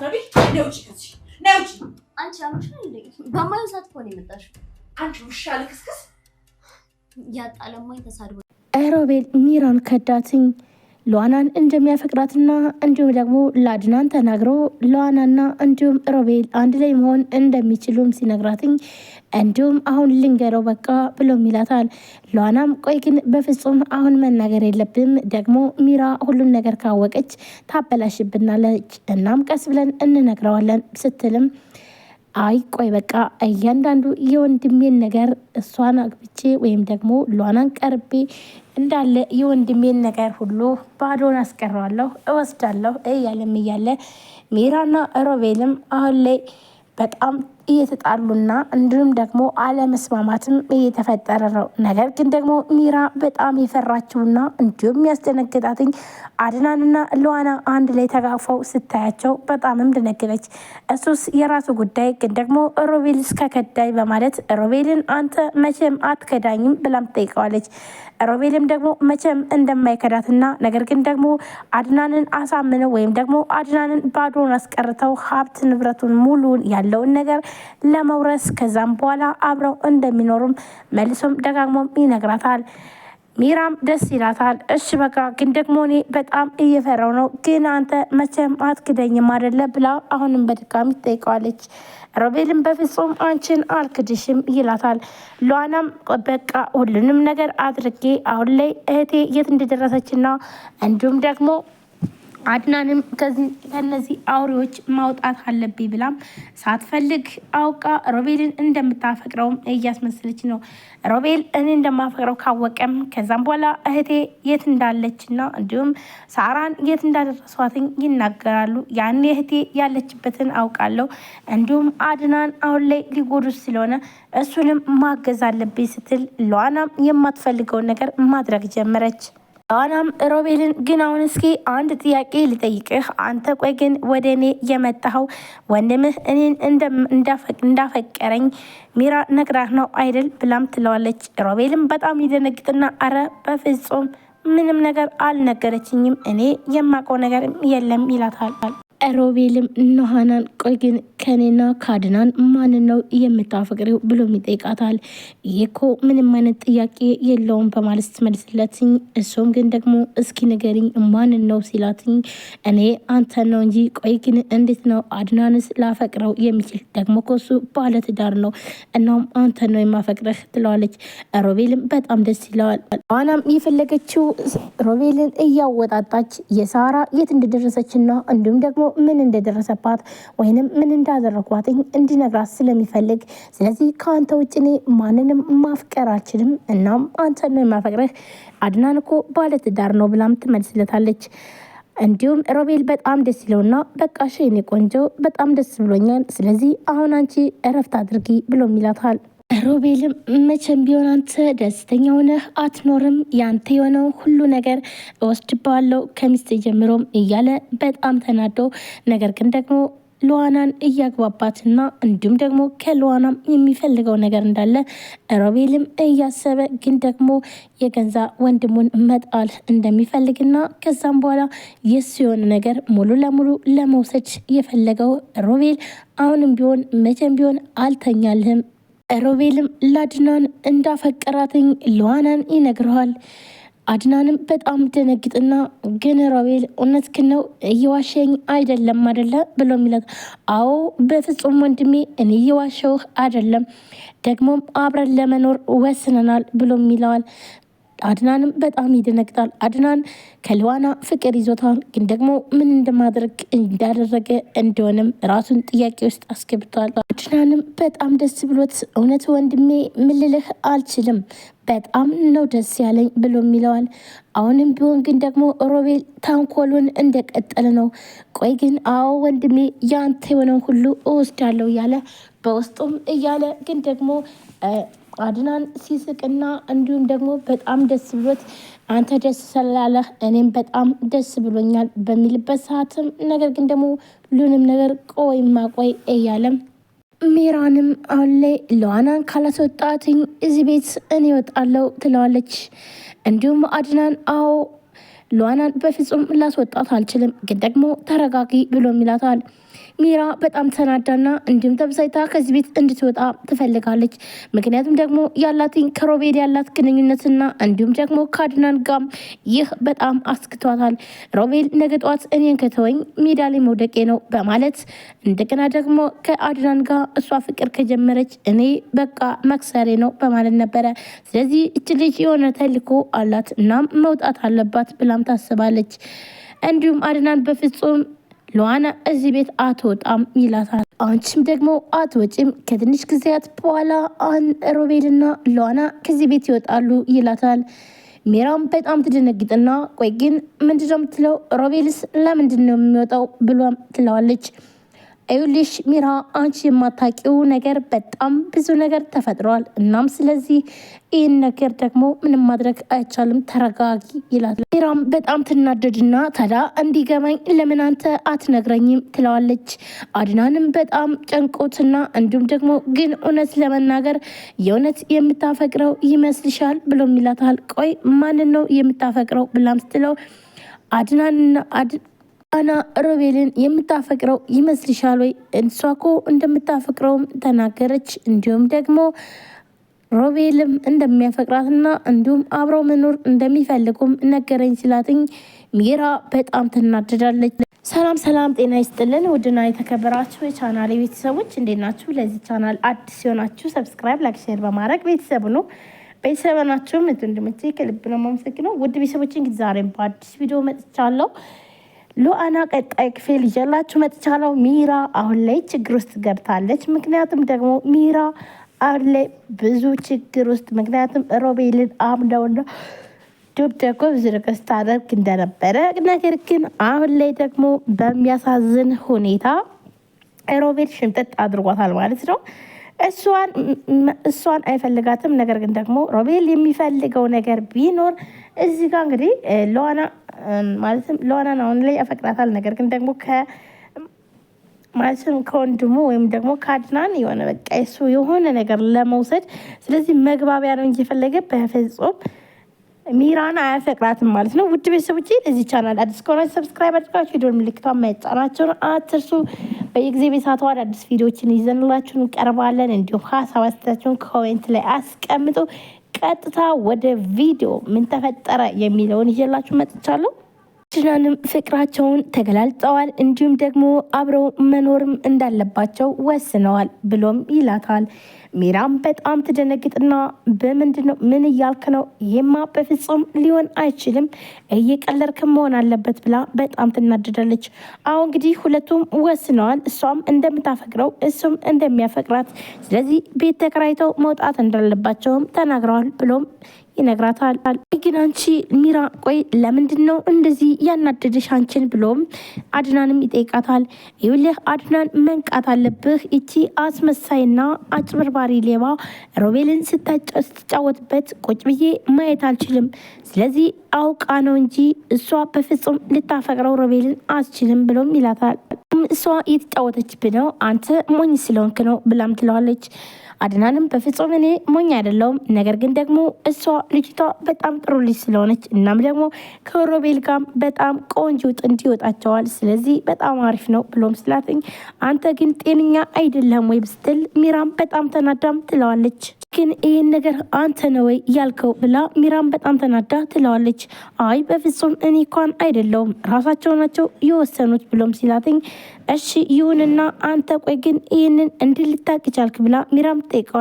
ማትረቢ ነውጪ ከዚህ ነውጪ። አንቺ አምሽ እንዴ በማየው ሰዓት እኮ ነው የመጣሽው። አንቺ ውሻ ልክስክስ ያጣለማኝ ተሳድቦ ሮቤል ሚራን ከዳትኝ ሉዋናን እንደሚያፈቅራትና እንዲሁም ደግሞ ለአድናን ተናግሮ ሉዋናና እንዲሁም ሮቤል አንድ ላይ መሆን እንደሚችሉም ሲነግራትኝ እንዲሁም አሁን ልንገረው በቃ ብሎም ይላታል። ሉዋናም ቆይ ግን በፍጹም አሁን መናገር የለብም ደግሞ ሚራ ሁሉን ነገር ካወቀች ታበላሽብናለች፣ እናም ቀስ ብለን እንነግረዋለን ስትልም አይ ቆይ በቃ እያንዳንዱ የወንድሜን ነገር እሷን አግብቼ ወይም ደግሞ ሉዋናን ቀርቤ እንዳለ የወንድሜን ነገር ሁሉ ባዶን አስቀረዋለሁ እወስዳለሁ እያለም እያለ ሚራና ሮቤልም አሁን ላይ በጣም እየተጣሉና እንዲሁም ደግሞ አለመስማማትም እየተፈጠረ ነው። ነገር ግን ደግሞ ሚራ በጣም የፈራችውና እንዲሁም ያስደነገጣትኝ አድናንና ሉዋና አንድ ላይ ተጋፈው ስታያቸው በጣምም ደነገጠች። እሱስ የራሱ ጉዳይ ግን ደግሞ ሮቤል እስከከዳይ በማለት ሮቤልን አንተ መቼም አትከዳኝም ብላም ትጠይቀዋለች። ሮቤልም ደግሞ መቼም እንደማይከዳትና ነገር ግን ደግሞ አድናንን አሳምነው ወይም ደግሞ አድናንን ባዶን አስቀርተው ሀብት ንብረቱን ሙሉን ያለውን ነገር ለመውረስ ከዛም በኋላ አብረው እንደሚኖሩም መልሶም ደጋግሞም ይነግራታል። ሚራም ደስ ይላታል። እሺ በቃ ግን ደግሞ እኔ በጣም እየፈራው ነው፣ ግን አንተ መቼም አትክደኝም አይደለ ብላ አሁንም በድጋሚ ትጠይቀዋለች። ሮቤልም በፍጹም አንቺን አልክድሽም ይላታል። ሉዋናም በቃ ሁሉንም ነገር አድርጌ አሁን ላይ እህቴ የት እንደደረሰችና እንዲሁም ደግሞ አድናንም ከነዚህ አውሬዎች ማውጣት አለብኝ ብላም ሳትፈልግ አውቃ ሮቤልን እንደምታፈቅረውም እያስመሰለች ነው። ሮቤል እኔ እንደማፈቅረው ካወቀም ከዛም በኋላ እህቴ የት እንዳለችና እንዲሁም ሳራን የት እንዳደረሷትኝ ይናገራሉ። ያኔ እህቴ ያለችበትን አውቃለሁ፣ እንዲሁም አድናን አሁን ላይ ሊጎዱት ስለሆነ እሱንም ማገዝ አለብኝ ስትል ሉዋናም የማትፈልገውን ነገር ማድረግ ጀመረች። ሉዋናም ሮቤልን ግን አሁን እስኪ አንድ ጥያቄ ልጠይቅህ፣ አንተ ቆይ ግን ወደ እኔ የመጣኸው ወንድምህ እኔን እንዳፈቀረኝ ሚራ ነግራህ ነው አይደል ብላም ትለዋለች። ሮቤልም በጣም ይደነግጥና አረ በፍጹም ምንም ነገር አልነገረችኝም፣ እኔ የማውቀው ነገር የለም ይላታል። ሮቤልም ኑሃናን ቆይ ግን ከኔና ከአድናን ማንን ነው የምታፈቅሪው ብሎ ይጠይቃታል። ይህ እኮ ምንም አይነት ጥያቄ የለውም በማለት ስትመልስለትኝ እሱም ግን ደግሞ እስኪ ንገሪኝ ማንን ነው ሲላትኝ እኔ አንተን ነው እንጂ ቆይ ግን እንዴት ነው አድናንስ ላፈቅረው የሚችል ደግሞ ኮሱ ባለትዳር ነው፣ እናም አንተን ነው የማፈቅረህ ትለዋለች። ሮቤልም በጣም ደስ ይለዋል። ዋናም የፈለገችው ሮቤልን እያወጣጣች የሳራ የት እንደደረሰችና እንዲሁም ደግሞ ምን እንደደረሰባት ወይንም ምን እንዳደረጓትኝ እንዲነግራት ስለሚፈልግ ስለዚህ ከአንተ ውጭ እኔ ማንንም ማፍቀር አልችልም፣ እናም አንተ ነው የማፈቅረህ፣ አድናን እኮ ባለትዳር ነው ብላም ትመልስለታለች። እንዲሁም ሮቤል በጣም ደስ ይለውና በቃ የኔ ቆንጆ በጣም ደስ ብሎኛል፣ ስለዚህ አሁን አንቺ እረፍት አድርጊ ብሎም ይላታል። ሮቤልም መቼም ቢሆን አንተ ደስተኛ ሆነህ አትኖርም፣ ያንተ የሆነው ሁሉ ነገር እወስድባለሁ ከሚስት ጀምሮም እያለ በጣም ተናዶ ነገር ግን ደግሞ ሉዋናን እያግባባትና እንዲሁም ደግሞ ከሉዋናም የሚፈልገው ነገር እንዳለ ሮቤልም እያሰበ ግን ደግሞ የገንዛ ወንድሙን መጣል እንደሚፈልግና ከዛም በኋላ የሱ የሆነ ነገር ሙሉ ለሙሉ ለመውሰድ የፈለገው ሮቤል አሁንም ቢሆን መቼም ቢሆን አልተኛልህም። ሮቤልም ለአድናን እንዳፈቀራትኝ ሉዋናን ይነግረዋል። አድናንም በጣም ደነግጥና ግን ሮቤል እውነትህን ነው እየዋሸኝ አይደለም አይደለ ብሎ ሚላት አዎ በፍጹም ወንድሜ እኔ እየዋሸውህ አይደለም፣ ደግሞም አብረን ለመኖር ወስነናል ብሎ ይለዋል። አድናንም በጣም ይደነግጣል። አድናን ከሉዋና ፍቅር ይዞታል፣ ግን ደግሞ ምን እንደማድረግ እንዳደረገ እንደሆነም ራሱን ጥያቄ ውስጥ አስገብቷል። አድናንም በጣም ደስ ብሎት እውነት ወንድሜ ምን ልልህ አልችልም፣ በጣም ነው ደስ ያለኝ ብሎ ይለዋል። አሁንም ቢሆን ግን ደግሞ ሮቤል ተንኮሉን እንደቀጠለ ነው። ቆይ ግን አዎ ወንድሜ ያንተ የሆነውን ሁሉ እወስዳለሁ እያለ በውስጡም እያለ ግን ደግሞ አድናን ሲስቅና እንዲሁም ደግሞ በጣም ደስ ብሎት አንተ ደስ ስላለህ እኔም በጣም ደስ ብሎኛል በሚልበት ሰዓትም ነገር ግን ደግሞ ሁሉንም ነገር ቆይ እያለም ሚራንም አሁን ላይ ሉዋናን ካላስወጣትኝ እዚህ ቤት እኔ እወጣለሁ ትለዋለች። እንዲሁም አድናን አዎ ሉዋናን በፍጹም ላስወጣት አልችልም፣ ግን ደግሞ ተረጋጊ ብሎ ይላታል። ሚራ በጣም ተናዳና እንዲሁም ተበሳይታ ከዚህ ቤት እንድትወጣ ትፈልጋለች። ምክንያቱም ደግሞ ያላትን ከሮቤል ያላት ግንኙነትና እንዲሁም ደግሞ ከአድናን ጋም ይህ በጣም አስክቷታል። ሮቤል ነገ ጠዋት እኔን ከተወኝ ሜዳ ላይ መውደቄ ነው በማለት እንደገና ደግሞ ከአድናን ጋር እሷ ፍቅር ከጀመረች እኔ በቃ መክሰሬ ነው በማለት ነበረ። ስለዚህ እች ልጅ የሆነ ተልዕኮ አላት እናም መውጣት አለባት ብላም ታስባለች። እንዲሁም አድናን በፍጹም ሉዋና እዚህ ቤት አትወጣም ይላታል። አንቺም ደግሞ አትወጪም፣ ከትንሽ ጊዜያት በኋላ ሮቤልና ሉዋና ከዚህ ቤት ይወጣሉ ይላታል። ሚራም በጣም ትደነግጥና ቆይ ግን ምንድነው የምትለው? ሮቤልስ ለምንድን ነው የሚወጣው ብሏም ትለዋለች። ይኸውልሽ ሚራ አንቺ የማታውቂው ነገር በጣም ብዙ ነገር ተፈጥሯል። እናም ስለዚህ ይህን ነገር ደግሞ ምንም ማድረግ አይቻልም፣ ተረጋጊ ይላል። ሚራም በጣም ትናደድና ታዲያ እንዲገባኝ ለምን አንተ አትነግረኝም ትለዋለች። አድናንም በጣም ጨንቆትና እንዲሁም ደግሞ ግን እውነት ለመናገር የእውነት የምታፈቅረው ይመስልሻል ብሎም ይላታል። ቆይ ማንን ነው የምታፈቅረው ብላም ስትለው አድናና ሮቤልን የምታፈቅረው ይመስልሻል ወይ? እሷ እኮ እንደምታፈቅረውም ተናገረች። እንዲሁም ደግሞ ሮቤልም እንደሚያፈቅራትና እንዲሁም አብረው መኖር እንደሚፈልጉም ነገረኝ ሲላትኝ ሚራ በጣም ትናደዳለች። ሰላም ጤና ይስጥልን ውድና የተከበራችሁ የቻናል ቤተሰቦች እንዴት ናችሁ? ለዚህ ቻናል አዲስ ሲሆናችሁ ሰብስክራይብ፣ ላይክ፣ ሼር በማድረግ ቤተሰቡ ነው። ቤተሰብ ናችሁም እንድምቼ ከልብ ነው የማመሰግነው። ውድ ቤተሰቦች እንግዲህ ዛሬም በአዲስ ቪዲዮ መጥቻለሁ። ሉዋና ቀጣይ ክፍል ይዤላችሁ መጥቻለሁ። ሚራ አሁን ላይ ችግር ውስጥ ገብታለች። ምክንያቱም ደግሞ ሚራ አሁን ላይ ብዙ ችግር ውስጥ ምክንያቱም ሮቤልን አምደውና ደግሞ ብዙ ነገር ስታደርግ እንደነበረ ነገር ግን አሁን ላይ ደግሞ በሚያሳዝን ሁኔታ ሮቤል ሽምጥጥ አድርጓታል ማለት ነው። እሷን አይፈልጋትም። ነገር ግን ደግሞ ሮቤል የሚፈልገው ነገር ቢኖር እዚህ ጋር እንግዲህ ሉዋናን አሁን ላይ ያፈቅራታል። ነገር ግን ደግሞ ማለትም ከወንድሙ ወይም ደግሞ ከአድናን የሆነ በቃ እሱ የሆነ ነገር ለመውሰድ ስለዚህ መግባቢያ ነው እንጂ የፈለገ በፍጹም ሚራን አያፈቅራትም ማለት ነው። ውድ ቤተሰቦቼ ለዚህ ቻናል አዲስ ከሆናችሁ ሰብስክራይብ አድርጋችሁ የደወል ምልክቷን መጫናችሁን አትርሱ። በየጊዜ ቤሳቷ አዳዲስ ቪዲዮዎችን ይዘንላችሁ እንቀርባለን። እንዲሁም ሀሳብ አስተያየታችሁን ኮሜንት ላይ አስቀምጡ። ቀጥታ ወደ ቪዲዮ ምን ተፈጠረ የሚለውን ይዤላችሁ መጥቻለሁ። አድናንም ፍቅራቸውን ተገላልጠዋል። እንዲሁም ደግሞ አብረው መኖርም እንዳለባቸው ወስነዋል ብሎም ይላታል። ሚራም በጣም ትደነግጥና በምንድን ነው ምን እያልክ ነው? ይሄማ በፍጹም ሊሆን አይችልም፣ እየቀለድክ መሆን አለበት ብላ በጣም ትናደዳለች። አሁን እንግዲህ ሁለቱም ወስነዋል። እሷም እንደምታፈቅረው እሱም እንደሚያፈቅራት፣ ስለዚህ ቤት ተከራይተው መውጣት እንዳለባቸውም ተናግረዋል ብሎም ይነግራታል። ግን አንቺ ሚራ ቆይ ለምንድን ነው እንደዚህ ያናደደሽ አንቺን ብሎም አድናንም ይጠይቃታል። ይኸውልህ አድናን መንቃት አለብህ። እቺ አስመሳይና አጭበርባሪ ሌባ ሮቤልን ስትጫወትበት ቁጭ ብዬ ማየት አልችልም። ስለዚህ አውቃ ነው እንጂ እሷ በፍጹም ልታፈቅረው ሮቤልን አስችልም ብሎም ይላታል። እሷ የተጫወተችብህ ነው አንተ ሞኝ ስለሆንክ ነው ብላም ትለዋለች። አድናንም በፍጹም እኔ ሞኝ አይደለሁም፣ ነገር ግን ደግሞ እሷ ልጅቷ በጣም ጥሩ ልጅ ስለሆነች እናም ደግሞ ከሮቤል ጋር በጣም ቆንጆ ጥንድ ይወጣቸዋል፣ ስለዚህ በጣም አሪፍ ነው ብሎም ስላትኝ አንተ ግን ጤነኛ አይደለም ወይ ስትል ሚራም በጣም ተናዳም ትለዋለች። ግን ይህን ነገር አንተ ነው ወይ ያልከው ብላ ሚራም በጣም ተናዳ ትለዋለች። አይ በፍጹም እኔ እንኳን አይደለሁም ራሳቸው ናቸው የወሰኑት ብሎም ሲላትኝ እሺ ይሁንና አንተ ቆይ ግን ይህንን እንድልታቅ ቻልክ ብላ ሚራም ትጠይቀዋለች።